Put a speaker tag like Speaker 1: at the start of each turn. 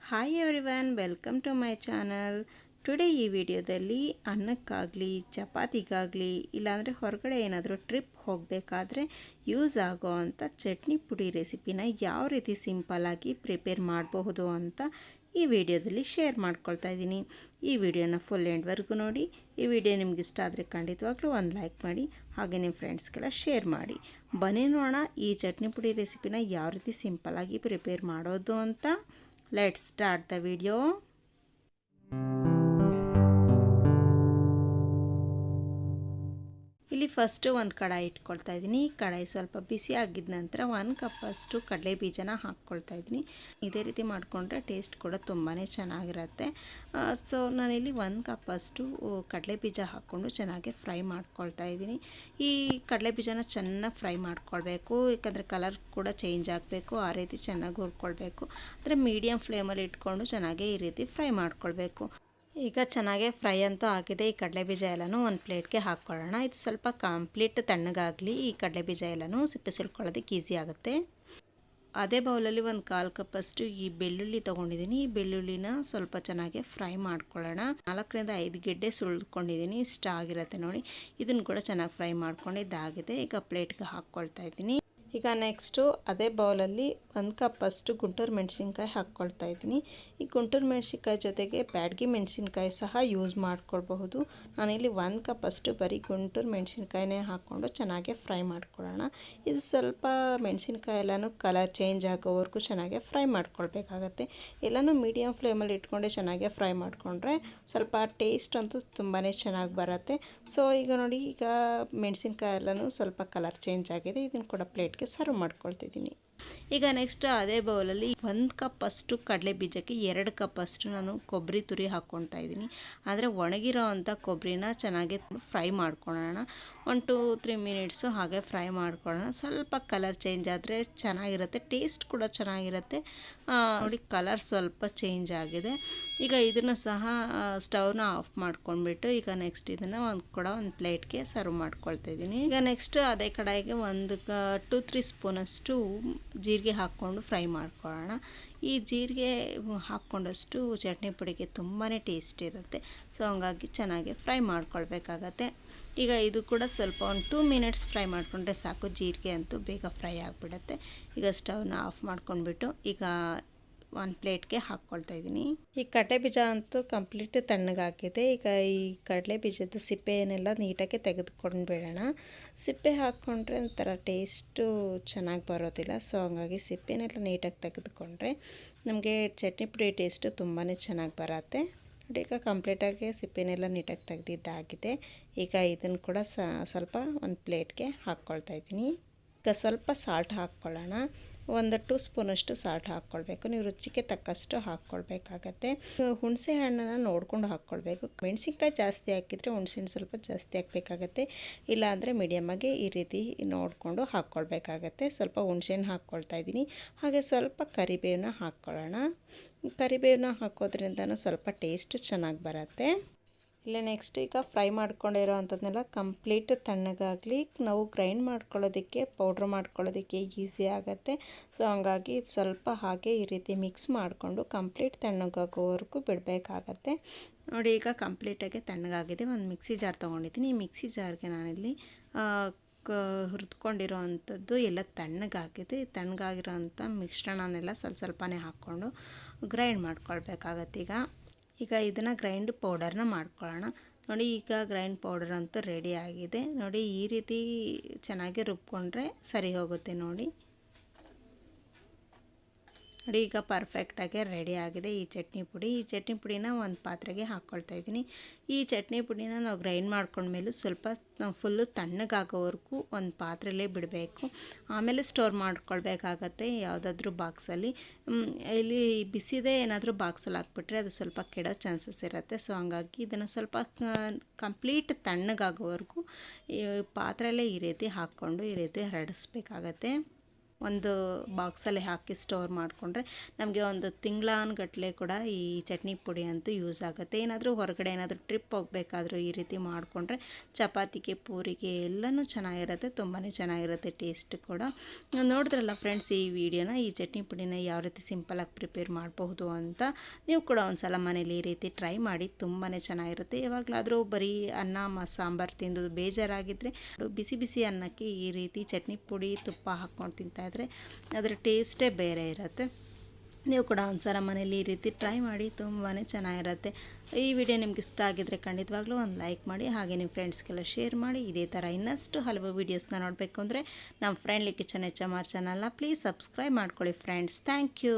Speaker 1: Hi everyone, welcome to my channel. Today ಈ ವಿಡಿಯೋದಲ್ಲಿ ಅನ್ನಕ್ಕಾಗಲಿ ಚಪಾತಿಗಾಗಲಿ ಇಲ್ಲಾಂದರೆ ಹೊರಗಡೆ ಏನಾದರೂ ಟ್ರಿಪ್ ಹೋಗಬೇಕಾದ್ರೆ ಯೂಸ್ ಆಗೋ ಅಂಥ ಚಟ್ನಿ ಪುಡಿ ರೆಸಿಪಿನ ಯಾವ ರೀತಿ ಸಿಂಪಲ್ಲಾಗಿ ಪ್ರಿಪೇರ್ ಮಾಡಬಹುದು ಅಂತ ಈ ವಿಡಿಯೋದಲ್ಲಿ ಶೇರ್ ಮಾಡ್ಕೊಳ್ತಾ ಇದ್ದೀನಿ. ಈ ವಿಡಿಯೋನ ಫುಲ್ ಎಂಡ್ವರೆಗೂ ನೋಡಿ. ಈ ವಿಡಿಯೋ ನಿಮ್ಗೆ ಇಷ್ಟ ಆದರೆ ಖಂಡಿತವಾಗ್ಲೂ ಒಂದು ಲೈಕ್ ಮಾಡಿ, ಹಾಗೆ ನಿಮ್ಮ ಫ್ರೆಂಡ್ಸ್ಗೆಲ್ಲ ಶೇರ್ ಮಾಡಿ. ಬನ್ನಿ ನೋಡೋಣ ಈ ಚಟ್ನಿ ಪುಡಿ ರೆಸಿಪಿನ ಯಾವ ರೀತಿ ಸಿಂಪಲ್ಲಾಗಿ ಪ್ರಿಪೇರ್ ಮಾಡೋದು ಅಂತ. Let's start the video. ಇಲ್ಲಿ ಫಸ್ಟು ಒಂದು ಕಡಾಯಿ ಇಟ್ಕೊಳ್ತಾ ಇದ್ದೀನಿ. ಕಡಾಯಿ ಸ್ವಲ್ಪ ಬಿಸಿ ಆಗಿದ ನಂತರ 1 ಕಪ್ಪಷ್ಟು ಕಡಲೆ ಬೀಜನ ಹಾಕ್ಕೊಳ್ತಾ ಇದ್ದೀನಿ. ಇದೇ ರೀತಿ ಮಾಡಿಕೊಂಡ್ರೆ ಟೇಸ್ಟ್ ಕೂಡ ತುಂಬಾ ಚೆನ್ನಾಗಿರುತ್ತೆ. ಸೊ ನಾನಿಲ್ಲಿ 1 ಕಪ್ಪಷ್ಟು ಕಡಲೆ ಬೀಜ ಹಾಕ್ಕೊಂಡು ಚೆನ್ನಾಗಿ ಫ್ರೈ ಮಾಡ್ಕೊಳ್ತಾ ಇದ್ದೀನಿ. ಈ ಕಡಲೆ ಬೀಜನ ಚೆನ್ನಾಗಿ ಫ್ರೈ ಮಾಡ್ಕೊಳ್ಬೇಕು, ಯಾಕಂದರೆ ಕಲರ್ ಕೂಡ ಚೇಂಜ್ ಆಗಬೇಕು. ಆ ರೀತಿ ಚೆನ್ನಾಗಿ ಹುರ್ಕೊಳ್ಬೇಕು. ಅಂದರೆ ಮೀಡಿಯಮ್ ಫ್ಲೇಮಲ್ಲಿ ಇಟ್ಕೊಂಡು ಚೆನ್ನಾಗಿ ಈ ರೀತಿ ಫ್ರೈ ಮಾಡ್ಕೊಳ್ಬೇಕು. ಈಗ ಚೆನ್ನಾಗೇ ಫ್ರೈ ಅಂತೂ ಆಗಿದೆ. ಈ ಕಡಲೆ ಬೀಜ ಎಲ್ಲನೂ ಒಂದು ಪ್ಲೇಟ್ಗೆ ಹಾಕ್ಕೊಳ್ಳೋಣ. ಇದು ಸ್ವಲ್ಪ ಕಂಪ್ಲೀಟ್ ತಣ್ಣಗಾಗಲಿ. ಈ ಕಡಲೆ ಬೀಜ ಎಲ್ಲನೂ ಸಿಪ್ಪೆ ಸುಲ್ಕೊಳ್ಳೋದಕ್ಕೆ ಈಸಿ ಆಗುತ್ತೆ. ಅದೇ ಬೌಲಲ್ಲಿ 1/4 ಕಪ್ಪಷ್ಟು ಈ ಬೆಳ್ಳುಳ್ಳಿ ತೊಗೊಂಡಿದ್ದೀನಿ. ಈ ಬೆಳ್ಳುಳ್ಳಿನ ಸ್ವಲ್ಪ ಚೆನ್ನಾಗಿ ಫ್ರೈ ಮಾಡ್ಕೊಳ್ಳೋಣ. 4 ರಿಂದ 5 ಗೆಡ್ಡೆ ಸುಳ್ಕೊಂಡಿದ್ದೀನಿ. ಇಷ್ಟ ಆಗಿರುತ್ತೆ ನೋಡಿ. ಇದನ್ನು ಕೂಡ ಚೆನ್ನಾಗಿ ಫ್ರೈ ಮಾಡ್ಕೊಂಡಿದ್ದಾಗಿದೆ. ಈಗ ಪ್ಲೇಟ್ಗೆ ಹಾಕ್ಕೊಳ್ತಾ ಇದ್ದೀನಿ. ಈಗ ನೆಕ್ಸ್ಟು ಅದೇ ಬೌಲಲ್ಲಿ 1 ಕಪ್ಪಷ್ಟು ಗುಂಟೂರು ಮೆಣಸಿನ್ಕಾಯಿ ಹಾಕ್ಕೊಳ್ತಾ ಇದ್ದೀನಿ. ಈ ಗುಂಟೂರು ಮೆಣಸಿನ್ಕಾಯಿ ಜೊತೆಗೆ ಬ್ಯಾಡಗಿ ಮೆಣಸಿನ್ಕಾಯಿ ಸಹ ಯೂಸ್ ಮಾಡ್ಕೊಳ್ಬಹುದು. ನಾನಿಲ್ಲಿ 1 ಕಪ್ಪಷ್ಟು ಬರೀ ಗುಂಟೂರು ಮೆಣಸಿನ್ಕಾಯಿನೇ ಹಾಕ್ಕೊಂಡು ಚೆನ್ನಾಗಿ ಫ್ರೈ ಮಾಡ್ಕೊಳ್ಳೋಣ. ಇದು ಸ್ವಲ್ಪ ಮೆಣಸಿನ್ಕಾಯಿ ಎಲ್ಲನೂ ಕಲರ್ ಚೇಂಜ್ ಆಗೋವರೆಗೂ ಚೆನ್ನಾಗಿ ಫ್ರೈ ಮಾಡ್ಕೊಳ್ಬೇಕಾಗತ್ತೆ. ಎಲ್ಲನೂ ಮೀಡಿಯಮ್ ಫ್ಲೇಮಲ್ಲಿ ಇಟ್ಕೊಂಡೆ ಚೆನ್ನಾಗಿ ಫ್ರೈ ಮಾಡಿಕೊಂಡ್ರೆ ಸ್ವಲ್ಪ ಟೇಸ್ಟ್ ಅಂತೂ ತುಂಬಾ ಚೆನ್ನಾಗಿ ಬರುತ್ತೆ. ಸೊ ಈಗ ನೋಡಿ, ಈಗ ಮೆಣಸಿನ್ಕಾಯಿ ಎಲ್ಲನೂ ಸ್ವಲ್ಪ ಕಲರ್ ಚೇಂಜ್ ಆಗಿದೆ. ಇದನ್ನು ಕೂಡ ಪ್ಲೇಟ್ಗೆ ಸರ್ವ್ ಮಾಡ್ಕೊಳ್ತಿದ್ದೀನಿ. ಈಗ ನೆಕ್ಸ್ಟ್ ಅದೇ ಬೌಲಲ್ಲಿ 1 ಕಪ್ಪಷ್ಟು ಕಡಲೆ ಬೀಜಕ್ಕೆ 2 ಕಪ್ಪಷ್ಟು ನಾನು ಕೊಬ್ಬರಿ ತುರಿ ಹಾಕ್ಕೊಳ್ತಾ ಇದ್ದೀನಿ. ಅಂದರೆ ಒಣಗಿರೋ ಅಂಥ ಕೊಬ್ಬರಿನ ಚೆನ್ನಾಗಿ ಫ್ರೈ ಮಾಡ್ಕೊಳ್ಳೋಣ. 1-3 ಮಿನಿಟ್ಸು ಹಾಗೆ ಫ್ರೈ ಮಾಡ್ಕೊಳ್ಳೋಣ. ಸ್ವಲ್ಪ ಕಲರ್ ಚೇಂಜ್ ಆದರೆ ಚೆನ್ನಾಗಿರುತ್ತೆ, ಟೇಸ್ಟ್ ಕೂಡ ಚೆನ್ನಾಗಿರುತ್ತೆ. ನೋಡಿ, ಕಲರ್ ಸ್ವಲ್ಪ ಚೇಂಜ್ ಆಗಿದೆ. ಈಗ ಇದನ್ನು ಸಹ ಸ್ಟವ್ನ ಆಫ್ ಮಾಡ್ಕೊಂಡ್ಬಿಟ್ಟು ಈಗ ನೆಕ್ಸ್ಟ್ ಇದನ್ನು ಒಂದು ಪ್ಲೇಟ್ಗೆ ಸರ್ವ್ ಮಾಡ್ಕೊಳ್ತಾ ಇದ್ದೀನಿ. ಈಗ ನೆಕ್ಸ್ಟ್ ಅದೇ ಕಡಾಯಿಗೆ 2-3 ಸ್ಪೂನಷ್ಟು ಜೀರಿಗೆ ಹಾಕ್ಕೊಂಡು ಫ್ರೈ ಮಾಡ್ಕೊಳ್ಳೋಣ. ಈ ಜೀರಿಗೆ ಹಾಕ್ಕೊಂಡಷ್ಟು ಚಟ್ನಿ ಪುಡಿಗೆ ತುಂಬಾ ಟೇಸ್ಟ್ ಇರುತ್ತೆ. ಸೊ ಹಂಗಾಗಿ ಚೆನ್ನಾಗಿ ಫ್ರೈ ಮಾಡ್ಕೊಳ್ಬೇಕಾಗತ್ತೆ. ಈಗ ಇದು ಕೂಡ ಸ್ವಲ್ಪ 2 ಮಿನಿಟ್ಸ್ ಫ್ರೈ ಮಾಡಿಕೊಂಡ್ರೆ ಸಾಕು. ಜೀರಿಗೆ ಅಂತೂ ಬೇಗ ಫ್ರೈ ಆಗಿಬಿಡುತ್ತೆ. ಈಗ ಸ್ಟವ್ನ ಆಫ್ ಮಾಡ್ಕೊಂಡ್ಬಿಟ್ಟು ಈಗ ಒಂದು ಪ್ಲೇಟ್ಗೆ ಹಾಕ್ಕೊಳ್ತಾ ಇದ್ದೀನಿ. ಈ ಕಡಲೆ ಬೀಜ ಅಂತೂ ಕಂಪ್ಲೀಟ್ ತಣ್ಣಗಾಗಿದೆ. ಈಗ ಈ ಕಡಲೆ ಬೀಜದ ಸಿಪ್ಪೆಯನ್ನೆಲ್ಲ ನೀಟಾಗಿ ತೆಗೆದುಕೊಂಡು ಬಿಡೋಣ. ಸಿಪ್ಪೆ ಹಾಕ್ಕೊಂಡ್ರೆ ಒಂಥರ ಟೇಸ್ಟು ಚೆನ್ನಾಗಿ ಬರೋದಿಲ್ಲ. ಸೊ ಹಂಗಾಗಿ ಸಿಪ್ಪೆನೆಲ್ಲ ನೀಟಾಗಿ ತೆಗೆದುಕೊಂಡ್ರೆ ನಮಗೆ ಚಟ್ನಿ ಪುಡಿ ಟೇಸ್ಟು ತುಂಬಾ ಚೆನ್ನಾಗಿ ಬರುತ್ತೆ. ನೋಡಿ, ಈಗ ಕಂಪ್ಲೀಟಾಗಿ ಸಿಪ್ಪೆನೆಲ್ಲ ನೀಟಾಗಿ ತೆಗೆದಿದ್ದಾಗಿದೆ. ಈಗ ಇದನ್ನು ಕೂಡ ಸ್ವಲ್ಪ ಒಂದು ಪ್ಲೇಟ್ಗೆ ಹಾಕ್ಕೊಳ್ತಾ ಇದ್ದೀನಿ. ಈಗ ಸ್ವಲ್ಪ ಸಾಲ್ಟ್ ಹಾಕ್ಕೊಳ್ಳೋಣ. 2 ಸ್ಪೂನಷ್ಟು ಸಾಲ್ಟ್ ಹಾಕ್ಕೊಳ್ಬೇಕು. ನೀವು ರುಚಿಗೆ ತಕ್ಕಷ್ಟು ಹಾಕ್ಕೊಳ್ಬೇಕಾಗತ್ತೆ. ಹುಣಸೆ ಹಣ್ಣನ್ನು ನೋಡ್ಕೊಂಡು ಹಾಕ್ಕೊಳ್ಬೇಕು. ಮೆಣಸಿನ್ಕಾಯಿ ಜಾಸ್ತಿ ಹಾಕಿದರೆ ಹುಣಸೆಹಣ್ಣು ಸ್ವಲ್ಪ ಜಾಸ್ತಿ ಹಾಕಬೇಕಾಗತ್ತೆ. ಇಲ್ಲಾಂದರೆ ಮೀಡಿಯಮಾಗಿ ಈ ರೀತಿ ನೋಡಿಕೊಂಡು ಹಾಕ್ಕೊಳ್ಬೇಕಾಗತ್ತೆ. ಸ್ವಲ್ಪ ಹುಣಸೆಹಣ್ಣು ಹಾಕ್ಕೊಳ್ತಾ ಇದ್ದೀನಿ. ಹಾಗೆ ಸ್ವಲ್ಪ ಕರಿಬೇವನ್ನ ಹಾಕ್ಕೊಳ್ಳೋಣ. ಕರಿಬೇವನ್ನ ಹಾಕೋದ್ರಿಂದನೂ ಸ್ವಲ್ಪ ಟೇಸ್ಟ್ ಚೆನ್ನಾಗಿ ಬರುತ್ತೆ. ಇಲ್ಲ ನೆಕ್ಸ್ಟ್ ಈಗ ಫ್ರೈ ಮಾಡ್ಕೊಂಡಿರೋ ಅಂಥದ್ದನ್ನೆಲ್ಲ ಕಂಪ್ಲೀಟ್ ತಣ್ಣಗಾಗಲಿ. ನಾವು ಗ್ರೈಂಡ್ ಮಾಡ್ಕೊಳ್ಳೋದಕ್ಕೆ, ಪೌಡ್ರ್ ಮಾಡ್ಕೊಳ್ಳೋದಕ್ಕೆ ಈಸಿ ಆಗುತ್ತೆ. ಸೊ ಹಂಗಾಗಿ ಸ್ವಲ್ಪ ಹಾಗೆ ಈ ರೀತಿ ಮಿಕ್ಸ್ ಮಾಡಿಕೊಂಡು ಕಂಪ್ಲೀಟ್ ತಣ್ಣಗಾಗೋವರೆಗೂ ಬಿಡಬೇಕಾಗತ್ತೆ. ನೋಡಿ, ಈಗ ಕಂಪ್ಲೀಟಾಗಿ ತಣ್ಣಗಾಗಿದೆ. ಒಂದು ಮಿಕ್ಸಿ ಜಾರ್ ತೊಗೊಂಡಿದ್ದೀನಿ. ಈ ಮಿಕ್ಸಿ ಜಾರ್ಗೆ ನಾನಿಲ್ಲಿ ಹುರಿದುಕೊಂಡಿರೋ ಅಂಥದ್ದು ಎಲ್ಲ ತಣ್ಣಗಾಗಿದೆ. ತಣ್ಣಗಾಗಿರೋ ಅಂಥ ಮಿಶ್ರಣನೆಲ್ಲ ಸ್ವಲ್ಪನೇ ಹಾಕ್ಕೊಂಡು ಗ್ರೈಂಡ್ ಮಾಡ್ಕೊಳ್ಬೇಕಾಗತ್ತೆ. ಈಗ ಇದನ್ನು ಗ್ರೈಂಡ್ ಪೌಡರ್ನ ಮಾಡ್ಕೊಳ್ಳೋಣ. ನೋಡಿ, ಈಗ ಗ್ರೈಂಡ್ ಪೌಡರ್ ಅಂತೂ ರೆಡಿ ಆಗಿದೆ. ನೋಡಿ, ಈ ರೀತಿ ಚೆನ್ನಾಗಿ ರುಬ್ಕೊಂಡ್ರೆ ಸರಿ ಹೋಗುತ್ತೆ. ನೋಡಿ, ಈಗ ಪರ್ಫೆಕ್ಟಾಗಿ ರೆಡಿ ಆಗಿದೆ ಈ ಚಟ್ನಿ ಪುಡಿ. ಈ ಚಟ್ನಿ ಪುಡಿನ ಒಂದು ಪಾತ್ರೆಗೆ ಹಾಕ್ಕೊಳ್ತಾ ಇದ್ದೀನಿ. ಈ ಚಟ್ನಿ ಪುಡಿನ ನಾವು ಗ್ರೈಂಡ್ ಮಾಡ್ಕೊಂಡ್ಮೇಲೆ ಸ್ವಲ್ಪ ಫುಲ್ಲು ತಣ್ಣಗಾಗೋವರೆಗೂ ಒಂದು ಪಾತ್ರೆಯಲ್ಲೇ ಬಿಡಬೇಕು. ಆಮೇಲೆ ಸ್ಟೋರ್ ಮಾಡ್ಕೊಳ್ಬೇಕಾಗತ್ತೆ ಯಾವುದಾದ್ರೂ ಬಾಕ್ಸಲ್ಲಿ. ಇಲ್ಲಿ ಬಿಸಿದೇ ಏನಾದರೂ ಬಾಕ್ಸಲ್ಲಿ ಹಾಕ್ಬಿಟ್ರೆ ಅದು ಸ್ವಲ್ಪ ಕೆಡೋ ಚಾನ್ಸಸ್ ಇರುತ್ತೆ. ಸೊ ಹಂಗಾಗಿ ಇದನ್ನು ಸ್ವಲ್ಪ ಕಂಪ್ಲೀಟ್ ತಣ್ಣಗಾಗೋವರೆಗೂ ಈ ಪಾತ್ರೆಯಲ್ಲೇ ಈ ರೀತಿ ಹಾಕ್ಕೊಂಡು ಈ ರೀತಿ ಹರಡಿಸ್ಬೇಕಾಗತ್ತೆ. ಒಂದು ಬಾಕ್ಸಲ್ಲಿ ಹಾಕಿ ಸ್ಟೋರ್ ಮಾಡಿಕೊಂಡ್ರೆ ನಮಗೆ ಒಂದು ತಿಂಗಳಾನುಗಟ್ಟಲೆ ಕೂಡ ಈ ಚಟ್ನಿ ಪುಡಿ ಅಂತೂ ಯೂಸ್ ಆಗುತ್ತೆ. ಏನಾದರೂ ಹೊರಗಡೆ ಏನಾದರೂ ಟ್ರಿಪ್ ಹೋಗಬೇಕಾದ್ರೂ ಈ ರೀತಿ ಮಾಡಿಕೊಂಡ್ರೆ ಚಪಾತಿಗೆ, ಪೂರಿಗೆ ಎಲ್ಲನೂ ಚೆನ್ನಾಗಿರುತ್ತೆ, ತುಂಬಾ ಚೆನ್ನಾಗಿರುತ್ತೆ ಟೇಸ್ಟ್ ಕೂಡ. ನೋಡಿದ್ರಲ್ಲ ಫ್ರೆಂಡ್ಸ್ ಈ ವಿಡಿಯೋನ, ಈ ಚಟ್ನಿ ಪುಡಿನ ಯಾವ ರೀತಿ ಸಿಂಪಲಾಗಿ ಪ್ರಿಪೇರ್ ಮಾಡಬಹುದು ಅಂತ. ನೀವು ಕೂಡ ಒಂದು ಸಲ ಮನೇಲಿ ಈ ರೀತಿ ಟ್ರೈ ಮಾಡಿ, ತುಂಬಾ ಚೆನ್ನಾಗಿರುತ್ತೆ. ಯಾವಾಗಲಾದರೂ ಬರೀ ಅನ್ನ ಸಾಂಬಾರು ತಿಂದು ಬೇಜಾರಾಗಿದ್ದರೆ ಬಿಸಿ ಬಿಸಿ ಅನ್ನಕ್ಕೆ ಈ ರೀತಿ ಚಟ್ನಿ ಪುಡಿ ತುಪ್ಪ ಹಾಕ್ಕೊಂಡು ತಿಂತಾಯಿದ್ರೆ ಅದರ ಟೇಸ್ಟೇ ಬೇರೆ ಇರುತ್ತೆ. ನೀವು ಕೂಡ ಒಂದು ಸಲ ಮನೇಲಿ ಈ ರೀತಿ ಟ್ರೈ ಮಾಡಿ, ತುಂಬಾ ಚೆನ್ನಾಗಿರುತ್ತೆ. ಈ ವಿಡಿಯೋ ನಿಮ್ಗೆ ಇಷ್ಟ ಆಗಿದ್ದರೆ ಖಂಡಿತವಾಗ್ಲೂ ಒಂದು ಲೈಕ್ ಮಾಡಿ, ಹಾಗೆ ನಿಮ್ಮ ಫ್ರೆಂಡ್ಸ್ಗೆಲ್ಲ ಶೇರ್ ಮಾಡಿ. ಇದೇ ಥರ ಇನ್ನಷ್ಟು ಹಲವು ವೀಡಿಯೋಸ್ನ ನೋಡಬೇಕು ಅಂದರೆ ನಮ್ಮ ಫ್ರೆಂಡ್ಲಿ ಕಿಚನ್ HMR ಚಾನಲ್ನ ಪ್ಲೀಸ್ ಸಬ್ಸ್ಕ್ರೈಬ್ ಮಾಡ್ಕೊಳ್ಳಿ ಫ್ರೆಂಡ್ಸ್. Thank you.